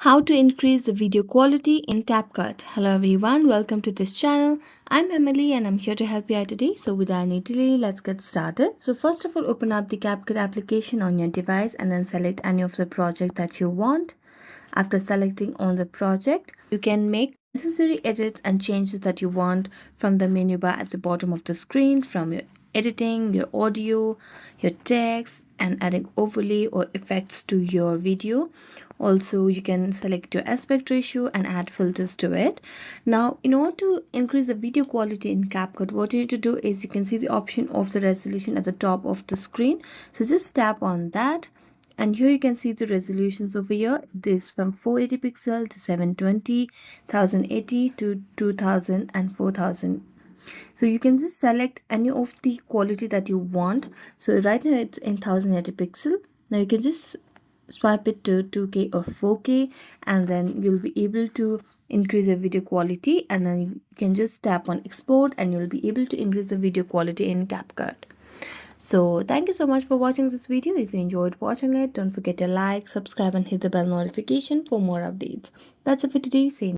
How to increase the video quality in CapCut. Hello everyone, welcome to this channel. I'm Emily and I'm here to help you out today. So without any delay, let's get started. So first of all, open up the CapCut application on your device and then select any of the project that you want. After selecting on the project, you can make necessary edits and changes that you want from the menu bar at the bottom of the screen, from your editing, your audio, your text, and adding overlay or effects to your video. Also, you can select your aspect ratio and add filters to it. Now, in order to increase the video quality in CapCut, what you need to do is you can see the option of the resolution at the top of the screen. So just tap on that. And here you can see the resolutions over here. This from 480 pixel to 720, 1080 to 2000 and 4000. So you can just select any of the quality that you want. So right now it's in 1080 pixel. Now you can just swipe it to 2K or 4K and then you'll be able to increase the video quality, and then you can just tap on export and you'll be able to increase the video quality in CapCut. So thank you so much for watching this video. If you enjoyed watching it, don't forget to like, subscribe and hit the bell notification for more updates. That's it for today. See you.